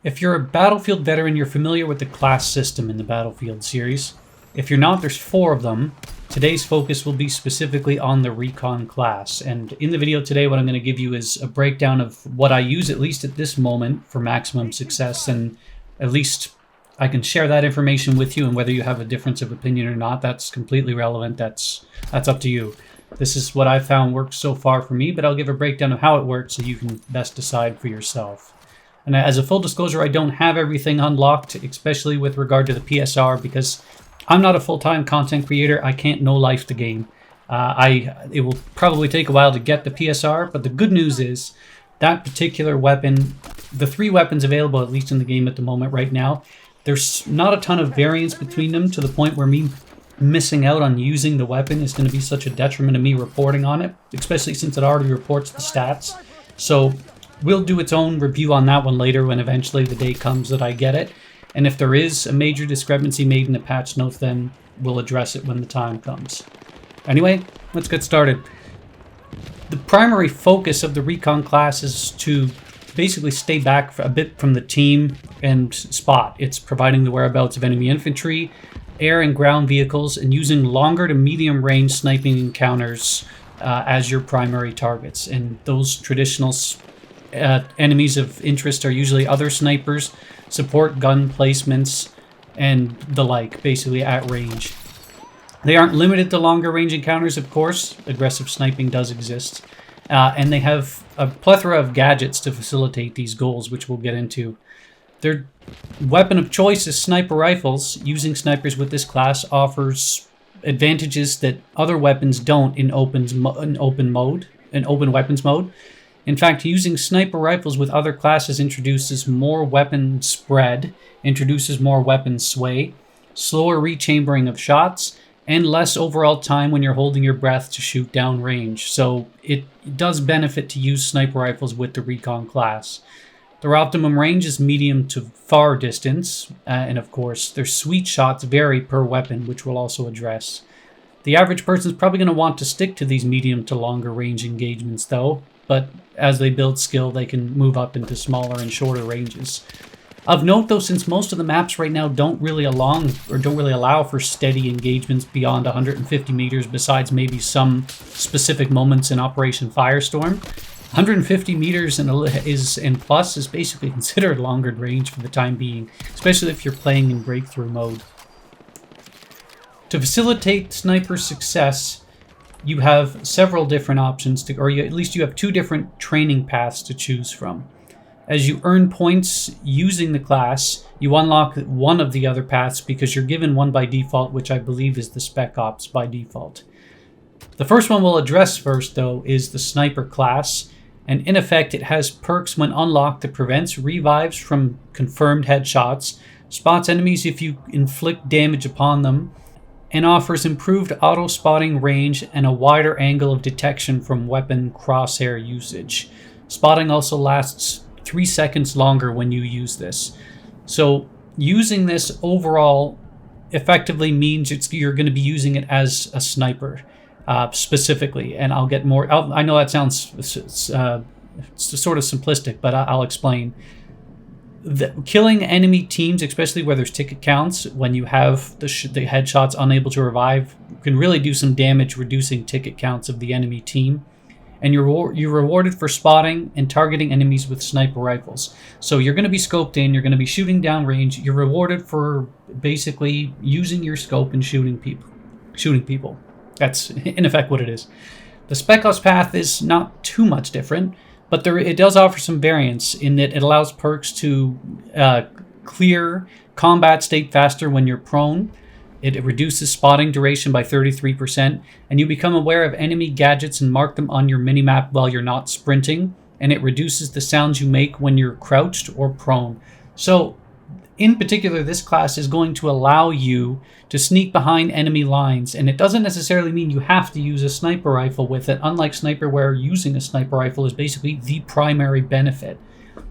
If you're a Battlefield veteran, you're familiar with the class system in the Battlefield series. If you're not, there's 4 of them. Today's focus will be specifically on the Recon class. And in the video today, what I'm going to give you is a breakdown of what I use, at least at this moment, for maximum success. And at least I can share that information with you, and whether you have a difference of opinion or not, that's completely relevant. That's up to you. This is what I've found works so far for me, but I'll give a breakdown of how it works so you can best decide for yourself. And as a full disclosure, I don't have everything unlocked, especially with regard to the PSR, because I'm not a full-time content creator. I can't no-life the game. It will probably take a while to get the PSR, but the good news is that particular weapon, the 3 weapons available, at least in the game at the moment right now, there's not a ton of variance between them to the point where me missing out on using the weapon is going to be such a detriment to me reporting on it, especially since it already reports the stats. So we'll do its own review on that one later when eventually the day comes that I get it. And if there is a major discrepancy made in the patch notes, then we'll address it when the time comes. Anyway, let's get started. The primary focus of the Recon class is to basically stay back a bit from the team and spot. It's providing the whereabouts of enemy infantry, air and ground vehicles, and using longer to medium range sniping encounters as your primary targets. And those traditional enemies of interest are usually other snipers, support gun placements, and the like, basically at range. They aren't limited to longer range encounters, of course. Aggressive sniping does exist. And they have a plethora of gadgets to facilitate these goals, which we'll get into. Their weapon of choice is sniper rifles. Using snipers with this class offers advantages that other weapons don't in open weapons mode. In fact, using sniper rifles with other classes introduces more weapon spread, introduces more weapon sway, slower rechambering of shots, and less overall time when you're holding your breath to shoot down range. So it does benefit to use sniper rifles with the Recon class. Their optimum range is medium to far distance, and of course, their sweet shots vary per weapon, which we'll also address. The average person is probably going to want to stick to these medium to longer range engagements though, but as they build skill, they can move up into smaller and shorter ranges. Of note though, since most of the maps right now don't really allow for steady engagements beyond 150 meters, besides maybe some specific moments in Operation Firestorm, 150 meters and plus is basically considered longer range for the time being, especially if you're playing in breakthrough mode. To facilitate sniper success, you have several different options, at least you have 2 different training paths to choose from. As you earn points using the class, you unlock one of the other paths because you're given one by default, which I believe is the Spec Ops by default. The first one we'll address first, though, is the Sniper class, and in effect it has perks when unlocked that prevents revives from confirmed headshots, spots enemies if you inflict damage upon them, and offers improved auto-spotting range and a wider angle of detection from weapon crosshair usage. Spotting also lasts 3 seconds longer when you use this. So using this overall effectively means you're going to be using it as a sniper specifically, and I'll get more. I know that sounds sort of simplistic, but I'll explain. Killing enemy teams, especially where there's ticket counts, when you have the headshots unable to revive, can really do some damage reducing ticket counts of the enemy team. And you're rewarded for spotting and targeting enemies with sniper rifles. So you're going to be scoped in, you're going to be shooting down range, you're rewarded for basically using your scope and shooting people. That's in effect what it is. The Spec Ops path is not too much different, but it does offer some variance in that it allows perks to clear combat state faster when you're prone. It reduces spotting duration by 33%, and you become aware of enemy gadgets and mark them on your minimap while you're not sprinting, and it reduces the sounds you make when you're crouched or prone. So, in particular, this class is going to allow you to sneak behind enemy lines, and it doesn't necessarily mean you have to use a sniper rifle with it, unlike sniper where using a sniper rifle is basically the primary benefit.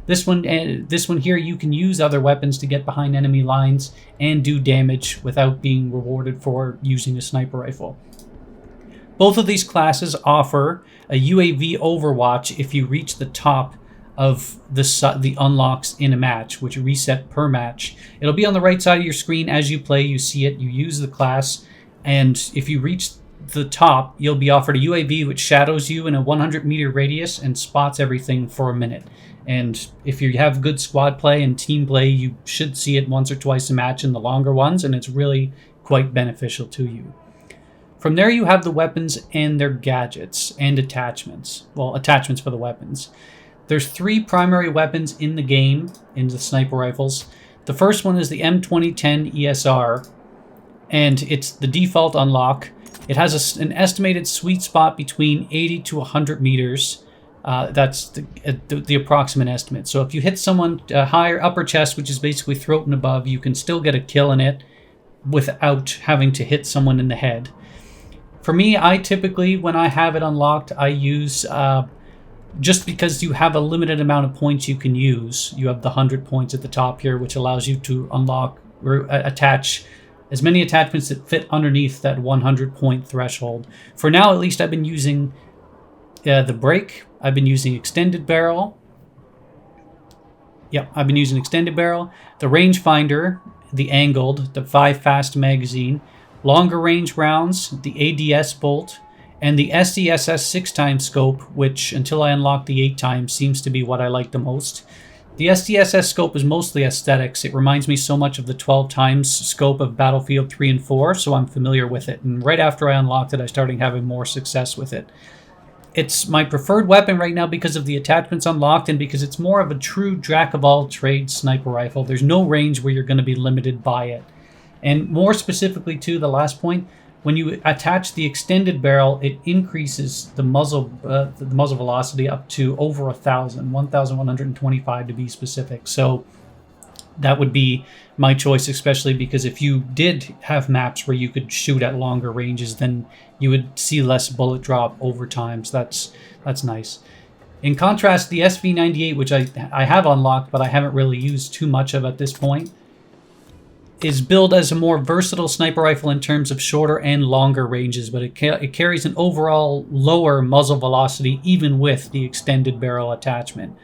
This one here, you can use other weapons to get behind enemy lines and do damage without being rewarded for using a sniper rifle. Both of these classes offer a UAV overwatch if you reach the top of the unlocks in a match, which reset per match. It'll be on the right side of your screen as you play. You see it, you use the class, and if you reach the top, you'll be offered a UAV which shadows you in a 100-meter radius and spots everything for a minute. And if you have good squad play and team play, you should see it once or twice a match in the longer ones, and it's really quite beneficial to you. From there, you have the weapons and their gadgets and attachments. Well, attachments for the weapons. There's 3 primary weapons in the game, in the sniper rifles. The first one is the M2010 ESR, and it's the default unlock. It has an estimated sweet spot between 80 to 100 meters. That's the approximate estimate. So if you hit someone higher upper chest, which is basically throat and above, you can still get a kill in it without having to hit someone in the head. For me, I typically, when I have it unlocked, I use, just because you have a limited amount of points you can use. You have the 100 points at the top here, which allows you to unlock or attach as many attachments that fit underneath that 100 point threshold. For now, at least, I've been using the brake. I've been using extended barrel. Yep, I've been using extended barrel. The rangefinder, the angled, the 5 fast magazine, longer range rounds, the ADS bolt, and the SDSS 6x scope, which until I unlock the 8x seems to be what I like the most. The SDSS scope is mostly aesthetics. It reminds me so much of the 12x scope of Battlefield 3 and 4, so I'm familiar with it. And right after I unlocked it, I started having more success with it. It's my preferred weapon right now because of the attachments unlocked and because it's more of a true jack-of-all-trades sniper rifle. There's no range where you're going to be limited by it. And more specifically to the last point, when you attach the extended barrel, it increases the muzzle velocity up to over 1,125 to be specific. So that would be my choice, especially because if you did have maps where you could shoot at longer ranges, then you would see less bullet drop over time. So that's nice. In contrast, the SV98, which I have unlocked, but I haven't really used too much of at this point, is billed as a more versatile sniper rifle in terms of shorter and longer ranges, but it carries an overall lower muzzle velocity even with the extended barrel attachment.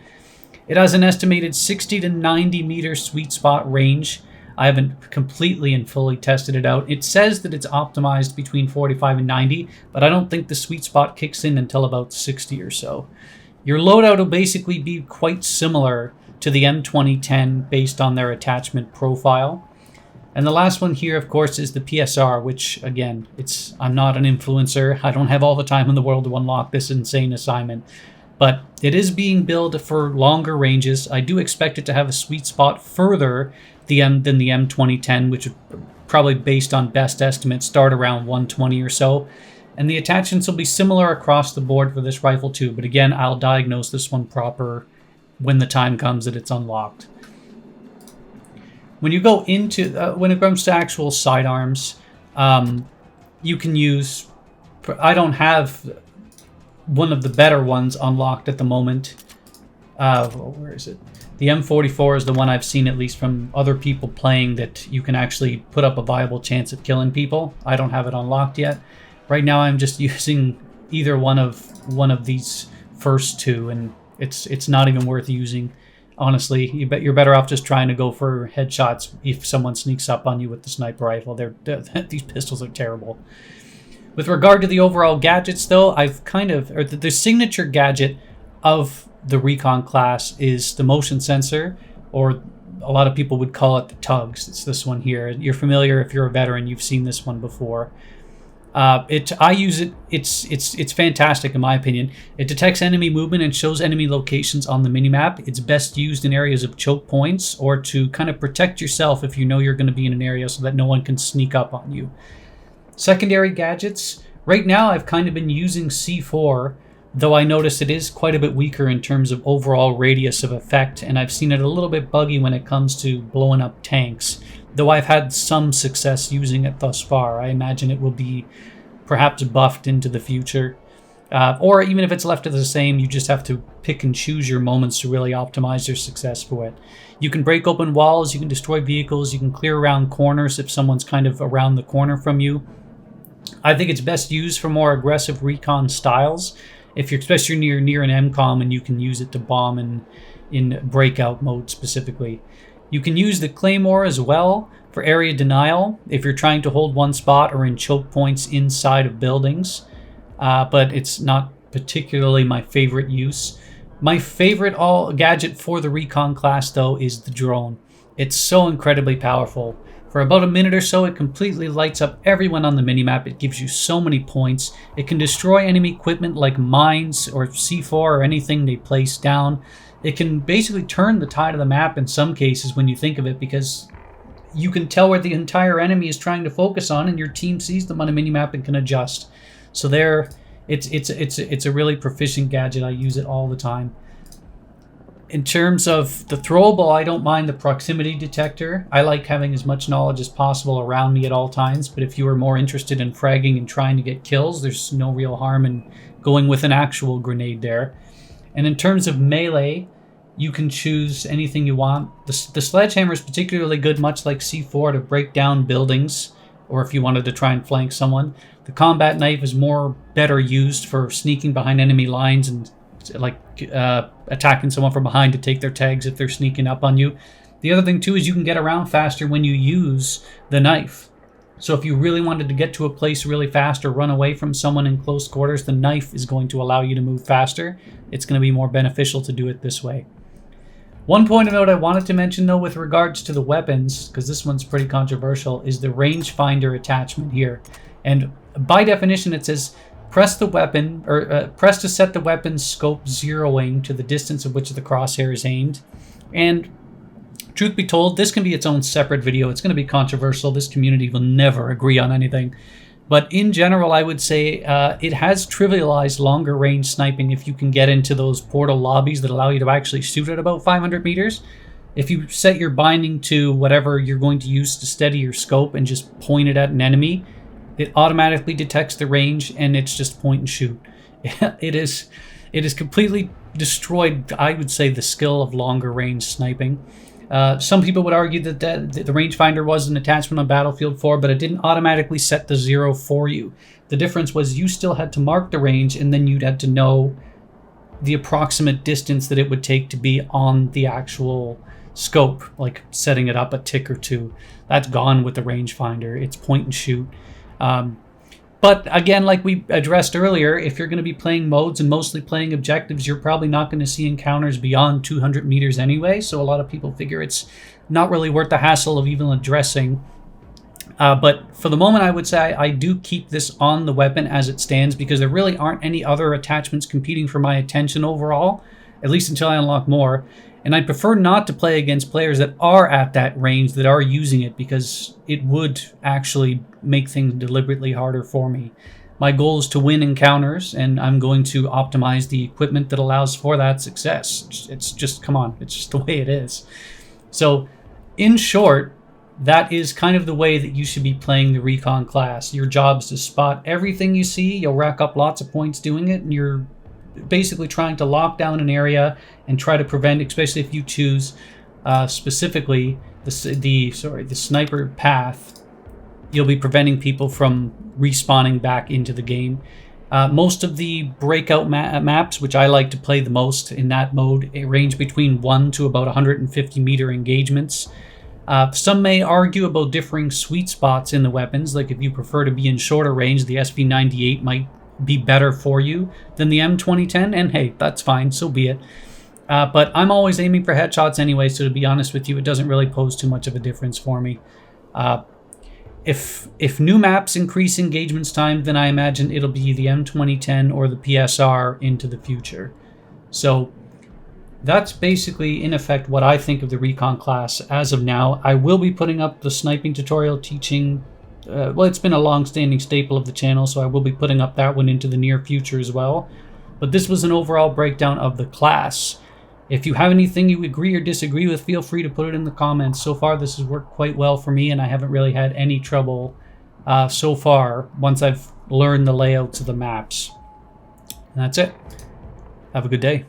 It has an estimated 60 to 90 meter sweet spot range. I haven't completely and fully tested it out. It says that it's optimized between 45 and 90, but I don't think the sweet spot kicks in until about 60 or so. Your loadout will basically be quite similar to the M2010 based on their attachment profile. And the last one here, of course, is the PSR, which, again, I'm not an influencer. I don't have all the time in the world to unlock this insane assignment. But it is being billed for longer ranges. I do expect it to have a sweet spot further than the M2010, which would probably, based on best estimates, start around 120 or so. And the attachments will be similar across the board for this rifle too. But again, I'll diagnose this one proper when the time comes that it's unlocked. When you go into, when it comes to actual sidearms, you can use, I don't have one of the better ones unlocked at the moment. Where is it? The M44 is the one I've seen, at least from other people playing, that you can actually put up a viable chance of killing people. I don't have it unlocked yet. Right now I'm just using either one of these first two, and it's not even worth using. Honestly, you're better off just trying to go for headshots if someone sneaks up on you with the sniper rifle. These pistols are terrible. With regard to the overall gadgets, though, the signature gadget of the Recon class is the motion sensor, or a lot of people would call it the tugs. It's this one here. You're familiar if you're a veteran. You've seen this one before. I use it. It's fantastic in my opinion. It detects enemy movement and shows enemy locations on the minimap. It's best used in areas of choke points or to kind of protect yourself if you know you're going to be in an area so that no one can sneak up on you. Secondary gadgets. Right now I've kind of been using C4, though I notice it is quite a bit weaker in terms of overall radius of effect, and I've seen it a little bit buggy when it comes to blowing up tanks. Though I've had some success using it thus far. I imagine it will be perhaps buffed into the future. Or even if it's left as the same, you just have to pick and choose your moments to really optimize your success for it. You can break open walls, you can destroy vehicles, you can clear around corners if someone's kind of around the corner from you. I think it's best used for more aggressive recon styles. if you're especially near an MCOM and you can use it to bomb in breakout mode specifically. You can use the Claymore as well for area denial if you're trying to hold one spot or in choke points inside of buildings, but it's not particularly my favorite use. My favorite gadget for the Recon class, though, is the drone. It's so incredibly powerful. For about a minute or so, it completely lights up everyone on the minimap. It gives you so many points. It can destroy enemy equipment like mines or C4 or anything they place down. It can basically turn the tide of the map in some cases when you think of it, because you can tell where the entire enemy is trying to focus on, and your team sees them on a minimap and can adjust. So it's a really proficient gadget. I use it all the time. In terms of the throwable, I don't mind the proximity detector. I like having as much knowledge as possible around me at all times, but if you are more interested in fragging and trying to get kills, there's no real harm in going with an actual grenade there. And in terms of melee, you can choose anything you want. The sledgehammer is particularly good, much like C4, to break down buildings, or if you wanted to try and flank someone. The combat knife is better used for sneaking behind enemy lines and attacking someone from behind to take their tags if they're sneaking up on you. The other thing too is you can get around faster when you use the knife. So if you really wanted to get to a place really fast or run away from someone in close quarters, the knife is going to allow you to move faster. It's going to be more beneficial to do it this way. One point of note I wanted to mention, though, with regards to the weapons, because this one's pretty controversial, is the rangefinder attachment here. And by definition, it says press the weapon, or press to set the weapon's scope zeroing to the distance of which the crosshair is aimed. And truth be told, this can be its own separate video. It's going to be controversial. This community will never agree on anything. But in general, I would say it has trivialized longer range sniping if you can get into those portal lobbies that allow you to actually shoot at about 500 meters. If you set your binding to whatever you're going to use to steady your scope and just point it at an enemy, it automatically detects the range and it's just point and shoot. It is completely destroyed, I would say, the skill of longer range sniping. Some people would argue that the rangefinder was an attachment on Battlefield 4, but it didn't automatically set the zero for you. The difference was you still had to mark the range, and then you'd had to know the approximate distance that it would take to be on the actual scope, like setting it up a tick or two. That's gone with the rangefinder. It's point and shoot. But again, like we addressed earlier, if you're going to be playing modes and mostly playing objectives, you're probably not going to see encounters beyond 200 meters anyway, so a lot of people figure it's not really worth the hassle of even addressing. But for the moment, I would say I do keep this on the weapon as it stands, because there really aren't any other attachments competing for my attention overall, at least until I unlock more. And I prefer not to play against players that are at that range, that are using it, because it would actually make things deliberately harder for me. My goal is to win encounters, and I'm going to optimize the equipment that allows for that success. It's just, come on, it's just the way it is. So, in short, that is kind of the way that you should be playing the Recon class. Your job is to spot everything you see. You'll rack up lots of points doing it, and you're basically trying to lock down an area and try to prevent, especially if you choose specifically the sniper path, you'll be preventing people from respawning back into the game. Most of the breakout maps, which I like to play the most in that mode, range between 1 to about 150 meter engagements. Some may argue about differing sweet spots in the weapons, like if you prefer to be in shorter range, the SV98 might be better for you than the M2010, and hey, that's fine, so be it. But I'm always aiming for headshots anyway, so to be honest with you, it doesn't really pose too much of a difference for me. If new maps increase engagements time, then I imagine it'll be the M2010 or the PSR into the future. So that's basically, in effect, what I think of the Recon class as of now. I will be putting up the sniping tutorial teaching. Well, it's been a long-standing staple of the channel, so I will be putting up that one into the near future as well. But this was an overall breakdown of the class. If you have anything you agree or disagree with, feel free to put it in the comments. So far, this has worked quite well for me, and I haven't really had any trouble so far once I've learned the layouts of the maps. And that's it. Have a good day.